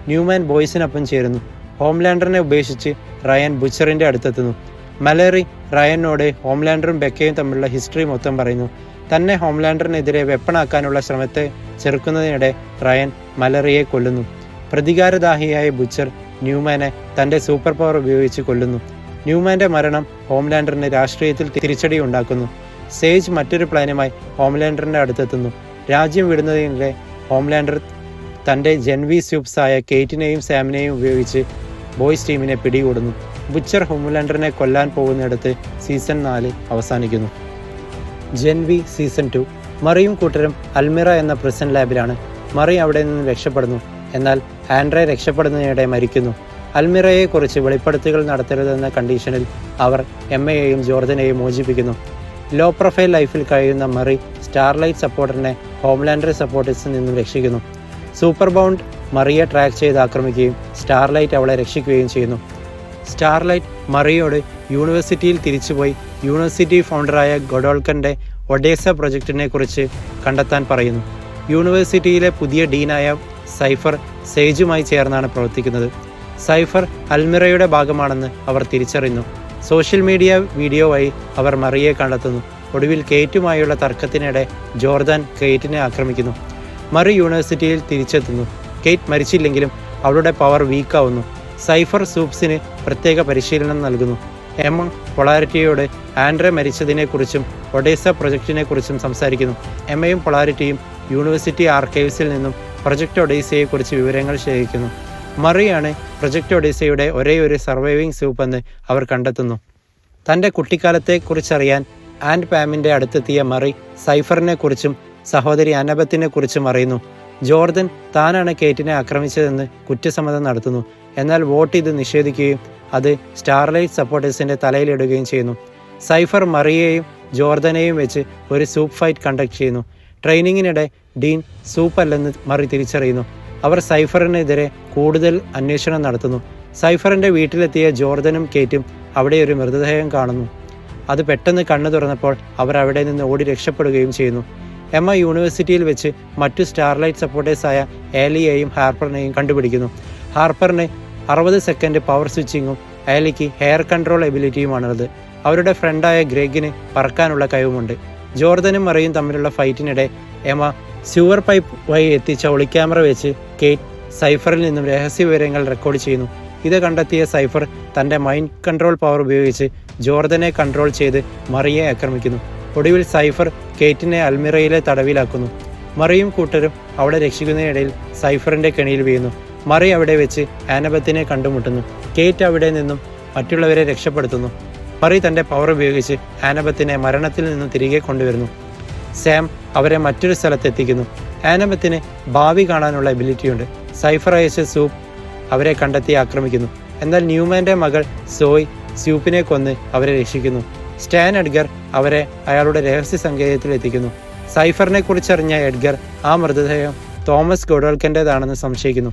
Speaker 2: ന്യൂമാൻ ബോയ്സിനൊപ്പം ചേരുന്നു. ഹോംലാൻഡറിനെ ഉപേക്ഷിച്ച് റയൻ ബുച്ചറിൻ്റെ അടുത്തെത്തുന്നു. മലറി റയനോട് ഹോംലാൻഡറും ബെക്കയും തമ്മിലുള്ള ഹിസ്റ്ററി മൊത്തം പറയുന്നു. തന്നെ ഹോംലാൻഡറിനെതിരെ വെപ്പണാക്കാനുള്ള ശ്രമത്തെ ചെറുക്കുന്നതിനിടെ റയൻ മലറിയെ കൊല്ലുന്നു. പ്രതികാരദാഹിയായ ബുച്ചർ ന്യൂമാനെ തൻ്റെ സൂപ്പർ പവർ ഉപയോഗിച്ച് കൊല്ലുന്നു. ന്യൂമാൻ്റെ മരണം ഹോംലാൻഡറിന് രാഷ്ട്രീയത്തിൽ തിരിച്ചടി ഉണ്ടാക്കുന്നു. സേജ് മറ്റൊരു പ്ലാനുമായി ഹോംലാൻഡറിൻ്റെ അടുത്തെത്തുന്നു. രാജ്യം വിടുന്നതിനിടെ ഹോംലാൻഡർ തൻ്റെ ജെൻവി സ്യൂപ്സായ കേറ്റിനെയും സാമിനെയും ഉപയോഗിച്ച് ബോയ്സ് ടീമിനെ പിടികൂടുന്നു. ബുച്ചർ ഹോംലാൻഡറിനെ കൊല്ലാൻ പോകുന്നിടത്ത് സീസൺ 4 അവസാനിക്കുന്നു. ജെൻവി സീസൺ 2. മറിയും കൂട്ടരും അൽമിറ എന്ന പ്രിസൺ ലാബിലാണ്. മറി അവിടെ നിന്ന് രക്ഷപ്പെടുന്നു. എന്നാൽ ആൻഡ്രെ രക്ഷപ്പെടുന്നതിനിടെ മരിക്കുന്നു. അൽമിറയെക്കുറിച്ച് വെളിപ്പെടുത്തലുകൾ നടത്തരുതെന്ന കണ്ടീഷനിൽ അവർ എമ്മയെയും ജോർദനെയും മോചിപ്പിക്കുന്നു. ലോ പ്രൊഫൈൽ ലൈഫിൽ കഴിയുന്ന മറി സ്റ്റാർലൈറ്റ് സപ്പോർട്ടറിനെ ഹോംലാൻഡർ സപ്പോർട്ടേഴ്സിൽ നിന്നും രക്ഷിക്കുന്നു. സൂപ്പർ ബൗണ്ട് മറിയെ ട്രാക്ക് ചെയ്ത് ആക്രമിക്കുകയും സ്റ്റാർലൈറ്റ് അവളെ രക്ഷിക്കുകയും ചെയ്യുന്നു. സ്റ്റാർലൈറ്റ് മറിയോട് യൂണിവേഴ്സിറ്റിയിൽ തിരിച്ചുപോയി യൂണിവേഴ്സിറ്റി ഫൗണ്ടറായ ഗൊഡോൾക്കൻ്റെ ഒഡേസ പ്രൊജക്റ്റിനെ കുറിച്ച് കണ്ടെത്താൻ പറയുന്നു. യൂണിവേഴ്സിറ്റിയിലെ പുതിയ ഡീനായ സൈഫർ സേജുമായി ചേർന്നാണ് പ്രവർത്തിക്കുന്നത്. സൈഫർ അൽമിറയുടെ ഭാഗമാണെന്ന് അവർ തിരിച്ചറിയുന്നു. സോഷ്യൽ മീഡിയ വീഡിയോ വഴി അവർ മറിയെ കണ്ടെത്തുന്നു. ഒടുവിൽ കേറ്റുമായുള്ള തർക്കത്തിനിടെ ജോർദാൻ കേറ്റിനെ ആക്രമിക്കുന്നു. മറി യൂണിവേഴ്സിറ്റിയിൽ തിരിച്ചെത്തുന്നു. കേറ്റ് മരിച്ചില്ലെങ്കിലും അവളുടെ പവർ വീക്കാവുന്നു. സൈഫർ സൂപ്സിന് പ്രത്യേക പരിശീലനം നൽകുന്നു. എമ്മ പൊളാരിറ്റിയോട് ആൻഡ്രെ മരിച്ചതിനെക്കുറിച്ചും ഒഡേസ പ്രൊജക്റ്റിനെക്കുറിച്ചും സംസാരിക്കുന്നു. എമ്മയും പൊളാരിറ്റിയും യൂണിവേഴ്സിറ്റി ആർക്കൈവ്സിൽ നിന്നും പ്രൊജക്റ്റ് ഒഡേസയെക്കുറിച്ച് വിവരങ്ങൾ ശേഖരിക്കുന്നു. മറിയാണ് പ്രൊജക്റ്റ് ഒഡേസയുടെ ഒരേയൊരു സർവൈവിംഗ് സൂപ്പ് എന്ന് അവർ കണ്ടെത്തുന്നു. തൻ്റെ കുട്ടിക്കാലത്തെക്കുറിച്ചറിയാൻ ആൻഡ് പാമിൻ്റെ അടുത്തെത്തിയ മറി സൈഫറിനെക്കുറിച്ചും സഹോദരി അനബത്തിനെക്കുറിച്ചും അറിയുന്നു. ജോർദൻ താനാണ് കേറ്റിനെ ആക്രമിച്ചതെന്ന് കുറ്റസമ്മതം നടത്തുന്നു. എന്നാൽ വോട്ട് ഇത് നിഷേധിക്കുകയും അത് സ്റ്റാർലൈറ്റ് സപ്പോർട്ടേഴ്സിൻ്റെ തലയിലിടുകയും ചെയ്യുന്നു. സൈഫർ മറിയെയും ജോർദനെയും വെച്ച് ഒരു സൂപ്പ് ഫൈറ്റ് കണ്ടക്ട് ചെയ്യുന്നു. ട്രെയിനിങ്ങിനിടെ ഡീൻ സൂപ്പ് അല്ലെന്ന് മറി തിരിച്ചറിയുന്നു. അവർ സൈഫറിനെതിരെ കൂടുതൽ അന്വേഷണം നടത്തുന്നു. സൈഫറിൻ്റെ വീട്ടിലെത്തിയ ജോർദനും കേറ്റും അവിടെ ഒരു മൃതദേഹം കാണുന്നു. അത് പെട്ടെന്ന് കണ്ണു തുറന്നപ്പോൾ അവർ അവിടെ നിന്ന് ഓടി രക്ഷപ്പെടുകയും ചെയ്യുന്നു. എമ്മ യൂണിവേഴ്സിറ്റിയിൽ വെച്ച് മറ്റു സ്റ്റാർലൈറ്റ് സപ്പോർട്ടേഴ്സായ ഏലിയെയും ഹാർപ്പറിനെയും കണ്ടുപിടിക്കുന്നു. ഹാർപ്പറിന് 60 സെക്കൻഡ് പവർ സ്വിച്ചിങ്ങും ഏലിക്ക് ഹെയർ കൺട്രോൾ എബിലിറ്റിയുമാണുള്ളത്. അവരുടെ ഫ്രണ്ടായ ഗ്രെഗിന് പറക്കാനുള്ള കഴിവുമുണ്ട്. ജോർദനും മറിയും തമ്മിലുള്ള ഫൈറ്റിനിടെ എമ്മ സ്യൂവർ പൈപ്പ് വഴി എത്തിച്ച ഒളിക്യാമറ വെച്ച് കേറ്റ് സൈഫറിൽ നിന്നും രഹസ്യ വിവരങ്ങൾ റെക്കോർഡ് ചെയ്യുന്നു. ഇത് കണ്ടെത്തിയ സൈഫർ തൻ്റെ മൈൻഡ് കൺട്രോൾ പവർ ഉപയോഗിച്ച് ജോർദനെ കൺട്രോൾ ചെയ്ത് മറിയെ ആക്രമിക്കുന്നു. ഒടുവിൽ സൈഫർ കേറ്റിനെ അൽമിറയിലെ തടവിലാക്കുന്നു. മറിയും കൂട്ടരും അവളെ രക്ഷിക്കുന്നതിനിടയിൽ സൈഫറിൻ്റെ കെണിയിൽ വീഴുന്നു. മറി അവിടെ വെച്ച് ആനബത്തിനെ കണ്ടുമുട്ടുന്നു. കേറ്റ് അവിടെ നിന്നും മറ്റുള്ളവരെ രക്ഷപ്പെടുത്തുന്നു. മറി തൻ്റെ പവർ ഉപയോഗിച്ച് ആനബത്തിനെ മരണത്തിൽ നിന്നും തിരികെ കൊണ്ടുവരുന്നു. സാം അവരെ മറ്റൊരു സ്ഥലത്തെത്തിക്കുന്നു. ആനബത്തിന് ഭാവി കാണാനുള്ള എബിലിറ്റിയുണ്ട്. സൈഫർ അയച്ച സൂപ്പ് അവരെ കണ്ടെത്തി ആക്രമിക്കുന്നു. എന്നാൽ ന്യൂമാൻ്റെ മകൾ സോയ് സ്യൂപ്പിനെ കൊന്ന് അവരെ രക്ഷിക്കുന്നു. സ്റ്റാൻ എഡ്ഗർ അവരെ അയാളുടെ രഹസ്യ സങ്കേതത്തിൽ എത്തിക്കുന്നു. സൈഫറിനെ കുറിച്ചറിഞ്ഞ എഡ്ഗർ ആ മൃതദേഹം തോമസ് ഗൊഡോൾക്കൻ്റേതാണെന്ന് സംശയിക്കുന്നു.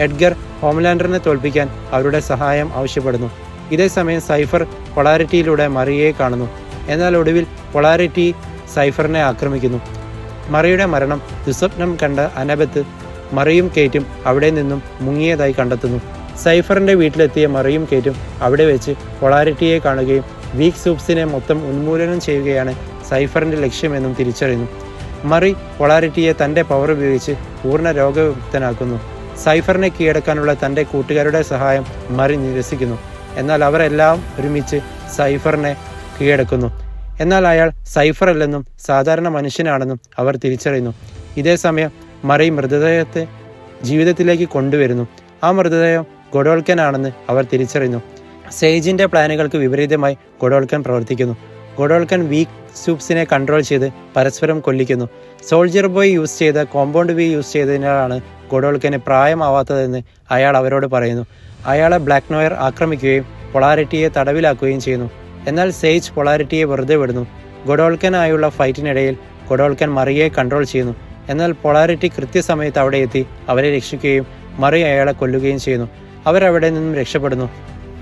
Speaker 2: എഡ്ഗർ ഹോംലാൻഡറിനെ തോൽപ്പിക്കാൻ അവരുടെ സഹായം ആവശ്യപ്പെടുന്നു. ഇതേസമയം സൈഫർ പൊളാരിറ്റിയിലൂടെ മറിയെ കാണുന്നു. എന്നാൽ ഒടുവിൽ പൊളാരിറ്റി സൈഫറിനെ ആക്രമിക്കുന്നു. മറിയുടെ മരണം ദുസ്വപ്നം കണ്ട അനബത്ത് മറിയും കേറ്റും അവിടെ നിന്നും മുങ്ങിയതായി കണ്ടെത്തുന്നു. സൈഫറിൻ്റെ വീട്ടിലെത്തിയ മറിയും കേറ്റും അവിടെ വെച്ച് പൊളാരിറ്റിയെ കാണുകയും വീക്ക് സൂപ്സിനെ മൊത്തം ഉന്മൂലനം ചെയ്യുകയാണ് സൈഫറിൻ്റെ ലക്ഷ്യമെന്നും തിരിച്ചറിയുന്നു. മറി പൊളാരിറ്റിയെ തൻ്റെ പവർ ഉപയോഗിച്ച് പൂർണ്ണ രോഗവിമുക്തനാക്കുന്നു. സൈഫറിനെ കീഴടക്കാനുള്ള തൻ്റെ കൂട്ടുകാരുടെ സഹായം മറി നിരസിക്കുന്നു. എന്നാൽ അവരെല്ലാം ഒരുമിച്ച് സൈഫറിനെ കീഴടക്കുന്നു. എന്നാൽ അയാൾ സൈഫർ അല്ലെന്നും സാധാരണ മനുഷ്യനാണെന്നും അവർ തിരിച്ചറിയുന്നു. ഇതേസമയം മറി മൃതദേഹത്തെ ജീവിതത്തിലേക്ക് കൊണ്ടുവരുന്നു. ആ മൃതദേഹം ഗൊഡോൾക്കനാണെന്ന് അവർ തിരിച്ചറിയുന്നു. സേജിൻ്റെ പ്ലാനുകൾക്ക് വിപരീതമായി ഗൊഡോൾക്കൻ പ്രവർത്തിക്കുന്നു. ഗൊഡോൾക്കൻ വീക്ക് സൂപ്സിനെ കൺട്രോൾ ചെയ്ത് പരസ്പരം കൊല്ലിക്കുന്നു. സോൾജിയർ ബോയ് യൂസ് ചെയ്ത കോമ്പൗണ്ട് വി യൂസ് ചെയ്തതിനാലാണ് ഗൊഡോൾക്കന് പ്രായമാവാത്തതെന്ന് അയാൾ അവരോട് പറയുന്നു. അയാളെ ബ്ലാക്ക് നോയർ ആക്രമിക്കുകയും പൊളാരിറ്റിയെ തടവിലാക്കുകയും ചെയ്യുന്നു. എന്നാൽ സേജ് പൊളാരിറ്റിയെ വെറുതെ വിടുന്നു. ഗൊഡോൾക്കനായുള്ള ഫൈറ്റിനിടയിൽ ഗൊഡോൾക്കൻ മറിയെ കൺട്രോൾ ചെയ്യുന്നു. എന്നാൽ പൊളാരിറ്റി കൃത്യസമയത്ത് അവിടെ എത്തി അവരെ രക്ഷിക്കുകയും മറി അയാളെ കൊല്ലുകയും ചെയ്യുന്നു. അവരവിടെ നിന്നും രക്ഷപ്പെടുന്നു.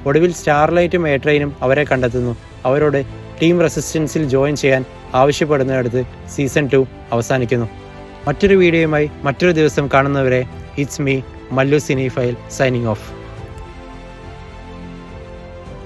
Speaker 2: ഒടുവിൽ സ്റ്റാർലൈറ്റും എട്രെയിനും അവരെ കണ്ടെത്തുന്നു. അവരോട് ടീം റെസിസ്റ്റൻസിൽ ജോയിൻ ചെയ്യാൻ ആവശ്യപ്പെടുന്നിടത്ത് സീസൺ 2 അവസാനിക്കുന്നു. മറ്റൊരു വീഡിയോയുമായി മറ്റൊരു ദിവസം കാണുന്നവരെ it's me Mallu cinephile signing of.